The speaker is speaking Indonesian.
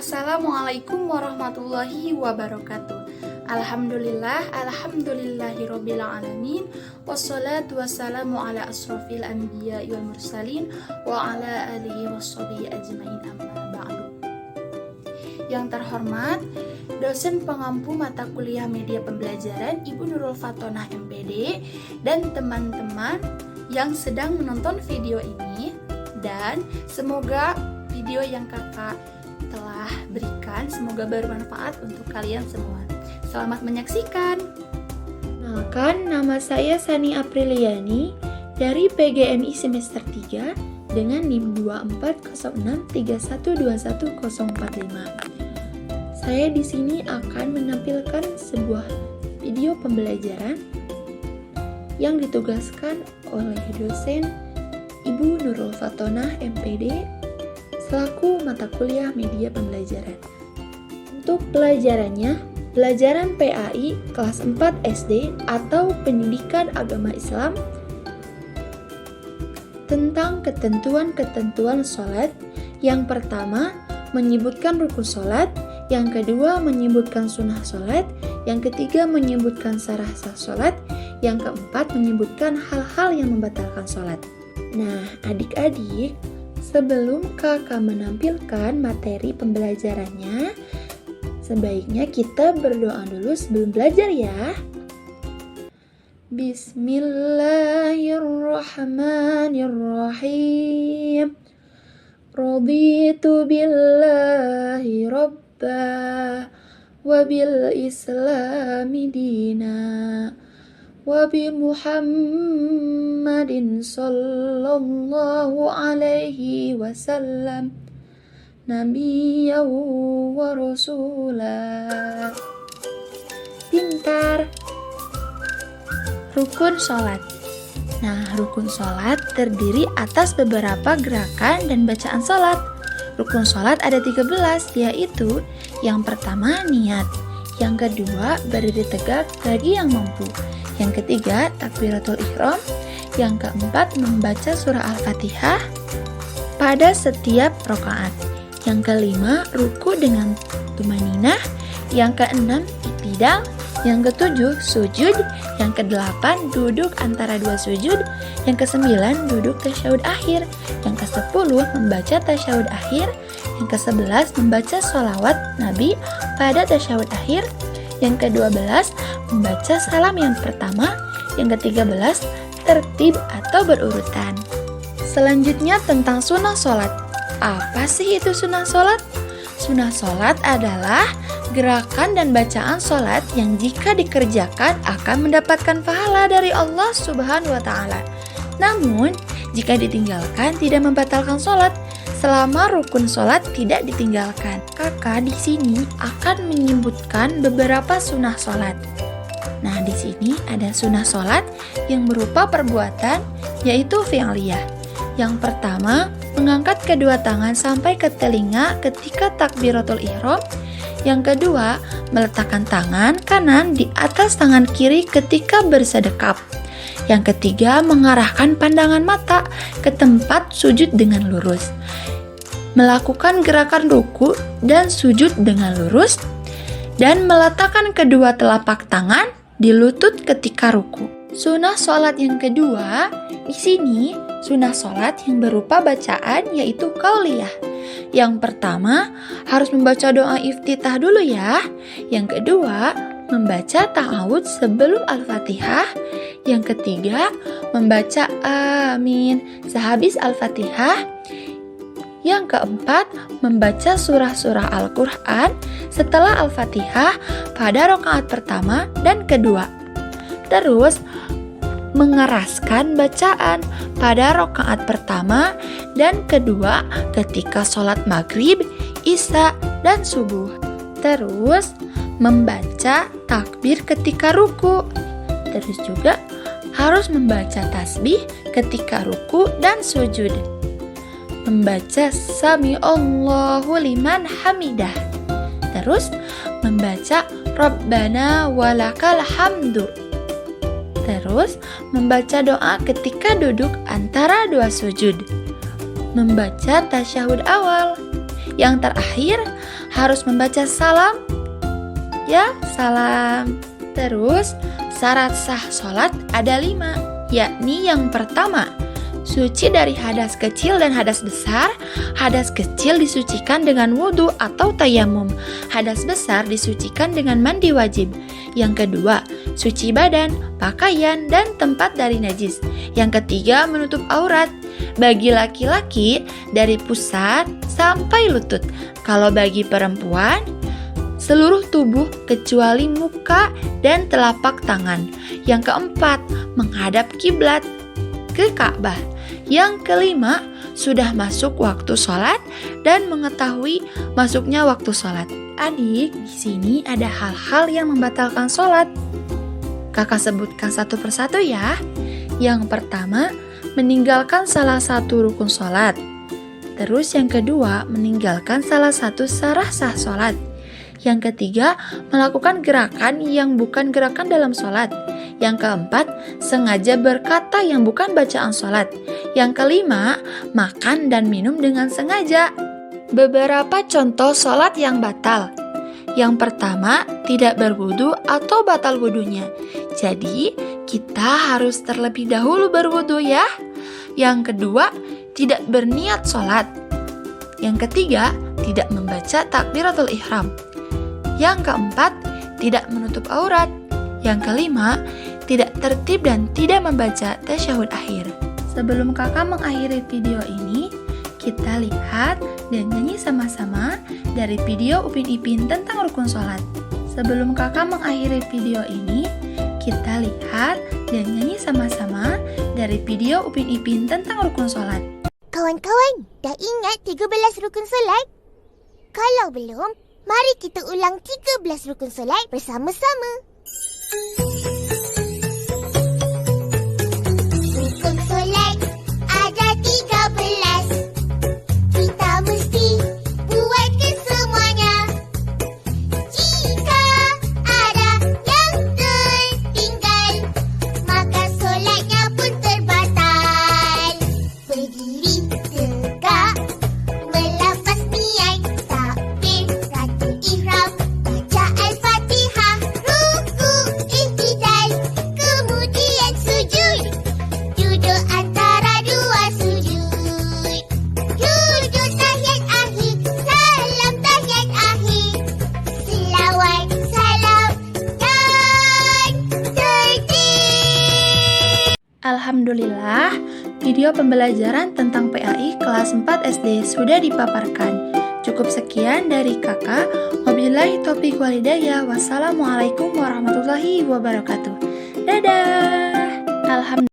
Assalamualaikum warahmatullahi wabarakatuh. Alhamdulillahirabbil alamin. Wassalatu wassalamu ala asrofil anbiya wal mursalin wa ala alihi washabihi ajmain, amma ba'du. Yang terhormat dosen pengampu mata kuliah media pembelajaran Ibu Nurul Fatonah MPD dan teman-teman yang sedang menonton video ini, dan semoga video yang kakak telah berikan semoga bermanfaat untuk kalian semua. Selamat menyaksikan. Kenalkan, nama saya Sani Apriliani dari PGMI semester 3 dengan NIM 240631211045. Saya di sini akan menampilkan sebuah video pembelajaran yang ditugaskan oleh dosen Ibu Nurul Fatonah MPD selaku mata kuliah media pembelajaran. Untuk pelajarannya, pelajaran PAI kelas 4 SD atau Pendidikan Agama Islam tentang ketentuan-ketentuan sholat. Yang pertama, menyebutkan rukun sholat. Yang kedua, menyebutkan sunnah sholat. Yang ketiga, menyebutkan syarat sah sholat. Yang keempat, menyebutkan hal-hal yang membatalkan sholat. Nah, adik-adik, sebelum kakak menampilkan materi pembelajarannya, sebaiknya kita berdoa dulu sebelum belajar ya. Bismillahirrahmanirrahim. Raditu billahi rabba wa bil islami dina wa bi Muhammadin sallallahu alaihi wasallam nabiyyan wa rasulah. Pintar. Rukun sholat. Nah, rukun sholat terdiri atas beberapa gerakan dan bacaan sholat. Rukun sholat ada 13, yaitu yang pertama niat, yang kedua berdiri tegak bagi yang mampu, yang ketiga takbiratul ihram, yang keempat membaca surah Al-Fatihah pada setiap rakaat, yang kelima ruku dengan tumaninah, yang keenam i'tidal, yang ketujuh sujud, yang kedelapan duduk antara dua sujud, yang kesembilan duduk tasyahud akhir, yang kesepuluh membaca tasyahud akhir, yang kesebelas membaca sholawat Nabi pada tasyahud akhir, yang ke-12 membaca salam yang pertama, yang ke-13 tertib atau berurutan. Selanjutnya tentang sunnah sholat. Apa sih itu sunnah sholat? Sunnah sholat adalah gerakan dan bacaan sholat yang jika dikerjakan akan mendapatkan pahala dari Allah Subhanahu wa Ta'ala. Namun, jika ditinggalkan tidak membatalkan sholat, selama rukun sholat tidak ditinggalkan. Kakak di sini akan menyebutkan beberapa sunnah sholat. Nah, di sini ada sunnah sholat yang berupa perbuatan, yaitu fi'liyah. Yang pertama, mengangkat kedua tangan sampai ke telinga ketika takbiratul ihram. Yang kedua, meletakkan tangan kanan di atas tangan kiri ketika bersedekap. Yang ketiga, mengarahkan pandangan mata ke tempat sujud dengan lurus. Melakukan gerakan ruku dan sujud dengan lurus, dan meletakkan kedua telapak tangan di lutut ketika ruku. Sunnah sholat yang kedua, di sini sunnah sholat yang berupa bacaan yaitu qauliyah. Yang pertama, harus membaca doa iftitah dulu ya. Yang kedua, membaca ta'awudz sebelum Al-Fatihah. Yang ketiga, membaca amin sehabis Al-Fatihah. Yang keempat, membaca surah-surah Al-Quran setelah Al-Fatihah pada rakaat pertama dan kedua. Terus, mengeraskan bacaan pada rakaat pertama dan kedua ketika sholat maghrib, isya, dan subuh. Terus, membaca takbir ketika ruku. Terus juga harus membaca tasbih ketika ruku dan sujud. Membaca Sami Allahu liman hamidah. Terus membaca Rabbana walakal hamdu. Terus membaca doa ketika duduk antara dua sujud. Membaca tasyahud awal. Yang terakhir harus membaca salam. Ya, salam. Terus, syarat sah sholat ada 5, yakni yang pertama, suci dari hadas kecil dan hadas besar. Hadas kecil disucikan dengan wudhu atau tayamum. Hadas besar disucikan dengan mandi wajib. Yang kedua, suci badan, pakaian, dan tempat dari najis. Yang ketiga, menutup aurat. Bagi laki-laki, dari pusar sampai lutut. Kalau bagi perempuan, seluruh tubuh kecuali muka dan telapak tangan. Yang keempat, menghadap kiblat ke Ka'bah. Yang kelima, sudah masuk waktu sholat dan mengetahui masuknya waktu sholat. Adik, di sini ada hal-hal yang membatalkan sholat. Kakak sebutkan satu persatu ya. Yang pertama, meninggalkan salah satu rukun sholat. Terus yang kedua, meninggalkan salah satu syarat sah sholat. Yang ketiga, melakukan gerakan yang bukan gerakan dalam sholat. Yang keempat, sengaja berkata yang bukan bacaan sholat. Yang kelima, makan dan minum dengan sengaja. Beberapa contoh sholat yang batal. Yang pertama, tidak berwudu atau batal wudunya. Jadi, kita harus terlebih dahulu berwudu ya. Yang kedua, tidak berniat sholat. Yang ketiga, tidak membaca takbiratul ihram. Yang keempat, tidak menutup aurat. Yang kelima, tidak tertib dan tidak membaca tasyahud akhir. Sebelum kakak mengakhiri video ini, kita lihat dan nyanyi sama-sama dari video Upin Ipin tentang rukun sholat. Sebelum kakak mengakhiri video ini, kita lihat dan nyanyi sama-sama dari video Upin Ipin tentang rukun sholat. Kawan-kawan, dah ingat 13 rukun solat? Kalau belum, mari kita ulang 13 rukun solat bersama-sama. Rukun solat ada 13. Kita mesti buat kesemuanya. Jika ada yang tertinggal, maka solatnya pun terbatal. Berdiri tegak, melepas niat, takbiratul ihram, baca al-fatihah, ruku, ihtidal, kemudian sujud, duduk antara dua sujud, duduk tahiyat akhir, salam tahiyat akhir, selawat, salam, dan tertib. Alhamdulillah, video pembelajaran tentang PAI kelas 4 SD sudah dipaparkan. Cukup sekian dari kakak. Wabillahi taufiq walhidayah. Wassalamualaikum warahmatullahi wabarakatuh. Dadah. Alhamdulillah.